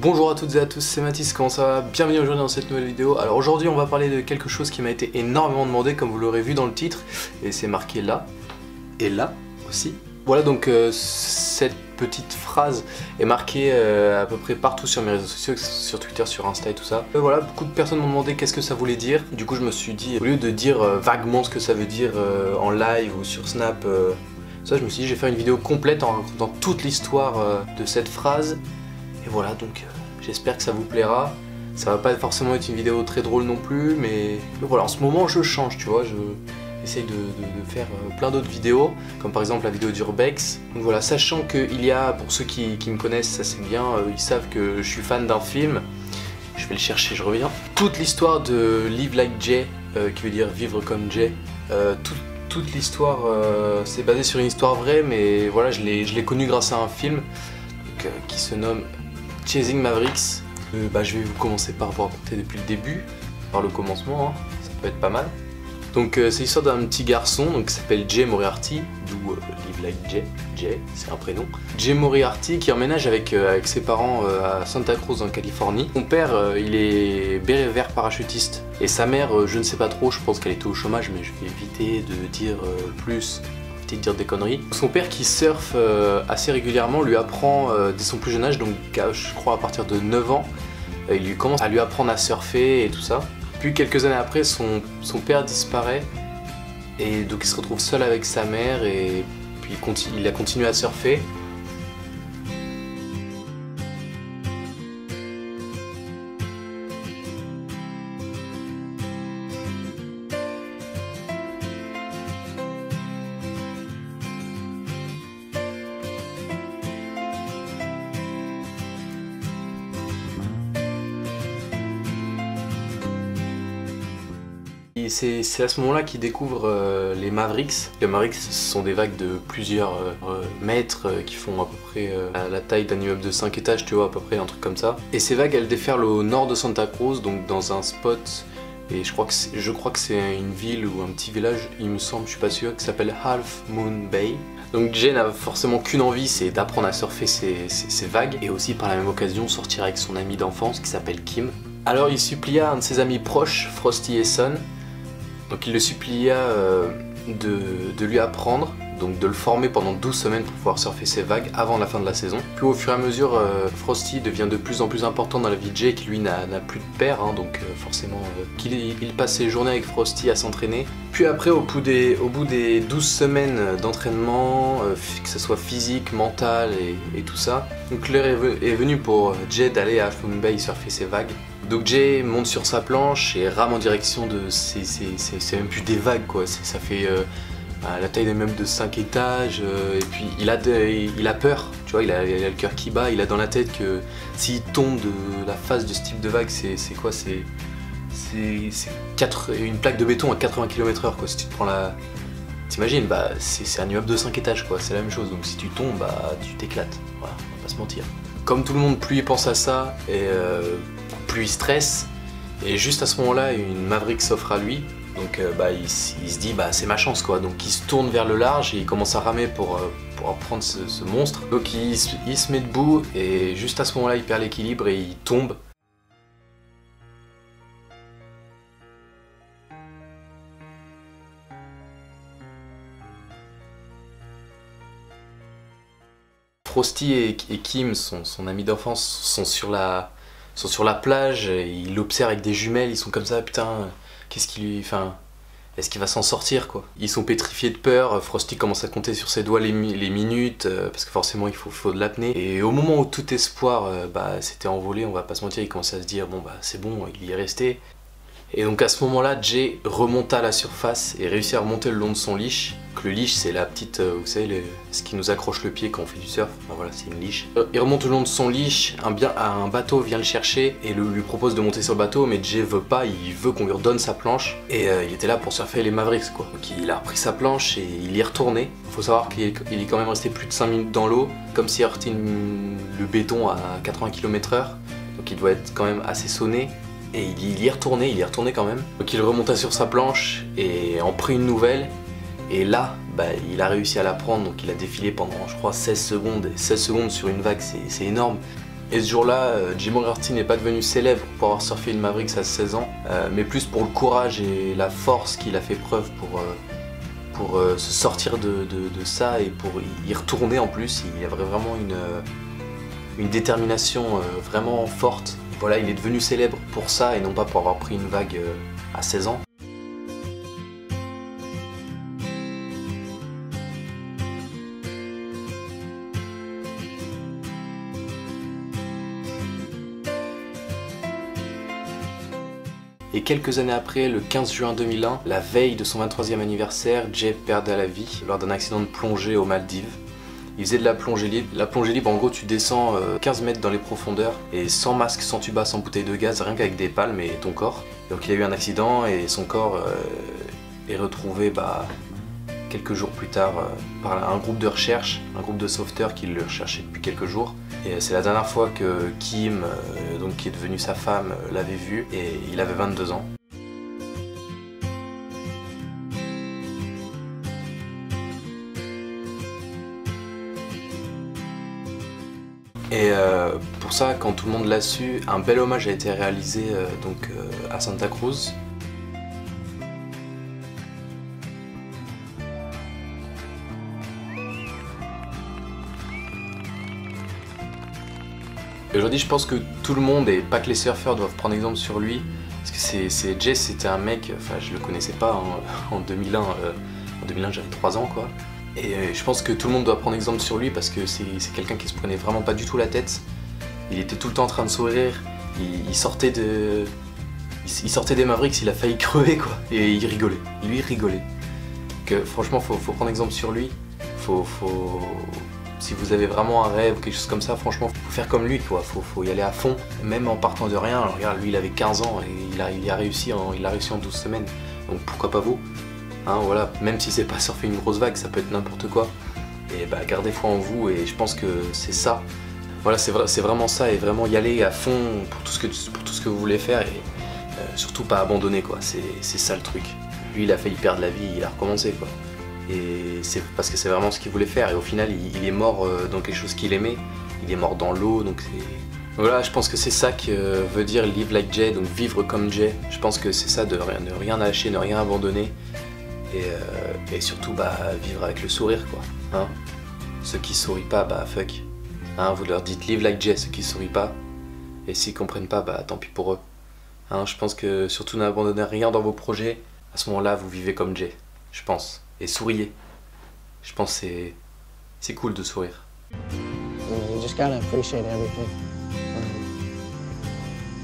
Bonjour à toutes et à tous, c'est Mathis, comment ça va? Bienvenue aujourd'hui dans cette nouvelle vidéo. Alors aujourd'hui on va parler de quelque chose qui m'a été énormément demandé comme vous l'aurez vu dans le titre. Et c'est marqué là, et là aussi. Voilà donc cette petite phrase est marquée à peu près partout sur mes réseaux sociaux, sur Twitter, sur Insta et tout ça. Voilà, beaucoup de personnes m'ont demandé qu'est-ce que ça voulait dire. Du coup je me suis dit, au lieu de dire vaguement ce que ça veut dire en live ou sur Snap, ça je me suis dit je vais faire une vidéo complète en racontant toute l'histoire de cette phrase. Et voilà, donc j'espère que ça vous plaira. Ça va pas forcément être une vidéo très drôle non plus, mais voilà, en ce moment je change, tu vois, j'essaye de faire plein d'autres vidéos, comme par exemple la vidéo d'Urbex. Donc voilà, sachant qu'il y a, pour ceux qui me connaissent, ça c'est bien, ils savent que je suis fan d'un film. Je vais le chercher, je reviens. Toute l'histoire de Live Like Jay, qui veut dire vivre comme Jay, toute l'histoire, c'est basé sur une histoire vraie, mais voilà, je l'ai connu grâce à un film donc, qui se nomme Chasing Mavericks. Je vais vous commencer par vous raconter depuis le début, par le commencement, hein. Ça peut être pas mal. Donc c'est l'histoire d'un petit garçon donc, qui s'appelle Jay Moriarty, d'où Live Like Jay, Jay c'est un prénom. Jay Moriarty qui emménage avec ses parents à Santa Cruz en Californie. Son père il est béret vert parachutiste et sa mère je ne sais pas trop, je pense qu'elle était au chômage mais je vais éviter de dire plus. De dire des conneries. Son père qui surfe assez régulièrement lui apprend dès son plus jeune âge, donc je crois à partir de 9 ans, il lui commence à lui apprendre à surfer et tout ça. Puis quelques années après son père disparaît et donc il se retrouve seul avec sa mère et puis il a continué à surfer. C'est à ce moment-là qu'il découvre les Mavericks. Les Mavericks, ce sont des vagues de plusieurs mètres qui font à peu près la taille d'un immeuble de 5 étages, tu vois, à peu près, un truc comme ça. Et ces vagues, elles déferlent au nord de Santa Cruz, donc dans un spot, et je crois que c'est une ville ou un petit village, il me semble, je suis pas sûr, qui s'appelle Half Moon Bay. Donc Jay n'a forcément qu'une envie, c'est d'apprendre à surfer ces vagues, et aussi par la même occasion sortir avec son ami d'enfance qui s'appelle Kim. Alors il supplia un de ses amis proches, Frosty et Son. Donc il le supplia de lui apprendre, donc de le former pendant 12 semaines pour pouvoir surfer ses vagues avant la fin de la saison. Puis au fur et à mesure, Frosty devient de plus en plus important dans la vie de Jay, qui lui n'a plus de père, hein, donc forcément il passe ses journées avec Frosty à s'entraîner. Puis après, au bout des 12 semaines d'entraînement, que ce soit physique, mental et tout ça, donc l'heure est venue pour Jay d'aller à Half Moon Bay surfer ses vagues. Donc Jay monte sur sa planche et rame en direction de... C'est même plus des vagues quoi, ça fait la taille d'un meuble de 5 étages et puis il a peur, tu vois, il a le cœur qui bat, il a dans la tête que s'il tombe de la face de ce type de vague, c'est quoi, c'est une plaque de béton à 80 km/h quoi, si tu te prends la... T'imagines, bah c'est un immeuble de 5 étages quoi, c'est la même chose, donc si tu tombes, bah tu t'éclates, voilà, on va pas se mentir. Comme tout le monde, plus il pense à ça et plus il stresse, et juste à ce moment-là, une Maverick s'offre à lui, donc il se dit bah c'est ma chance quoi, donc il se tourne vers le large et il commence à ramer pour prendre ce monstre. Donc il se met debout et juste à ce moment-là il perd l'équilibre et il tombe. Frosty et Kim, son ami d'enfance, sont sur la plage, et ils l'observent avec des jumelles, ils sont comme ça, putain, qu'est-ce qu'il lui... Enfin, est-ce qu'il va s'en sortir quoi? Ils sont pétrifiés de peur, Frosty commence à compter sur ses doigts les minutes, parce que forcément il faut de l'apnée. Et au moment où tout espoir s'était envolé, on va pas se mentir, il commence à se dire bon bah c'est bon, il y est resté. Et donc à ce moment-là, Jay remonta à la surface et réussit à remonter le long de son leash. Donc le leash, c'est la petite, vous savez, ce qui nous accroche le pied quand on fait du surf. Enfin, voilà, c'est une leash. Il remonte le long de son leash, un bateau vient le chercher et lui propose de monter sur le bateau, mais Jay veut pas, il veut qu'on lui redonne sa planche. Et il était là pour surfer les Mavericks quoi. Donc il a repris sa planche et il y est retourné. Il faut savoir qu'il est quand même resté plus de 5 minutes dans l'eau, comme s'il heurtait le béton à 80 km/h. Donc il doit être quand même assez sonné. Et il y est retourné quand même. Donc il remonta sur sa planche et en prit une nouvelle. Et là, il a réussi à la prendre, donc il a défilé pendant je crois 16 secondes. Et 16 secondes sur une vague, c'est énorme. Et ce jour-là, Jim Moriarty n'est pas devenu célèbre pour avoir surfé une Mavericks à 16 ans, mais plus pour le courage et la force qu'il a fait preuve pour se sortir de ça et pour y retourner en plus. Il y avait vraiment une détermination vraiment forte. Voilà, il est devenu célèbre pour ça et non pas pour avoir pris une vague à 16 ans. Et quelques années après, le 15 juin 2001, la veille de son 23e anniversaire, Jay perdait la vie lors d'un accident de plongée aux Maldives. Il faisait de la plongée libre. La plongée libre, en gros, tu descends 15 mètres dans les profondeurs et sans masque, sans tuba, sans bouteille de gaz, rien qu'avec des palmes et ton corps. Donc il a eu un accident et son corps est retrouvé quelques jours plus tard par un groupe de recherche, un groupe de sauveteurs qui le recherchait depuis quelques jours. Et c'est la dernière fois que Kim, donc qui est devenue sa femme, l'avait vu et il avait 22 ans. Et pour ça, quand tout le monde l'a su, un bel hommage a été réalisé à Santa Cruz. Aujourd'hui, je pense que tout le monde, et pas que les surfeurs, doivent prendre exemple sur lui. Parce que Jay, c'était un mec, enfin je le connaissais pas en 2001. En 2001, j'avais 3 ans quoi. Et je pense que tout le monde doit prendre exemple sur lui parce que c'est quelqu'un qui se prenait vraiment pas du tout la tête. Il était tout le temps en train de sourire. Il sortait des Mavericks, il a failli crever quoi. Et il rigolait. Lui, il rigolait. Donc, franchement, faut prendre exemple sur lui. Si vous avez vraiment un rêve ou quelque chose comme ça, franchement, faut faire comme lui, quoi. Faut y aller à fond, même en partant de rien. Alors regarde, lui, il avait 15 ans et il a réussi en 12 semaines. Donc pourquoi pas vous, hein, voilà. Même si c'est pas surfer une grosse vague, ça peut être n'importe quoi. Et gardez foi en vous et je pense que c'est ça. Voilà, c'est vraiment ça et vraiment y aller à fond pour tout ce que vous voulez faire et surtout pas abandonner, quoi. C'est ça le truc. Lui, il a failli perdre la vie, il a recommencé, quoi. Et c'est parce que c'est vraiment ce qu'il voulait faire et au final il est mort dans quelque chose qu'il aimait, il est mort dans l'eau, donc voilà, je pense que c'est ça que veut dire live like Jay, donc vivre comme Jay. Je pense que c'est ça, de ne rien lâcher, ne rien abandonner et surtout vivre avec le sourire, quoi, hein. Ceux qui sourient pas, fuck, hein, vous leur dites live like Jay, ceux qui sourient pas, et s'ils comprennent pas, tant pis pour eux, hein. Je pense que surtout n'abandonnez rien dans vos projets, à ce moment là vous vivez comme Jay, je pense. Et souriez. Je pense que c'est cool de sourire. You just gotta appreciate everything.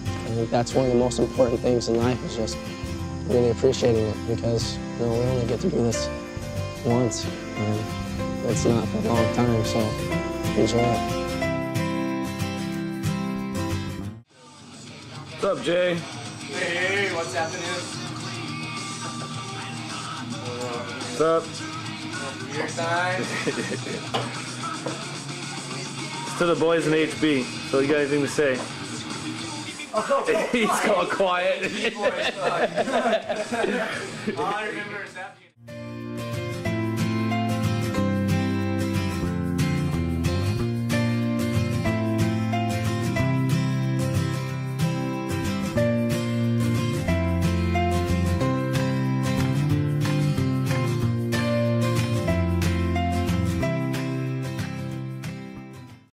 I think that's one of the most important things in life is just really appreciating it because we only get to do this once and it's not for a long time, so enjoy it. What's up, Jay? Hey, what's happening? What's up? Beer time. It's to the boys in HB, so you got anything to say? He's all quiet. All I remember is that.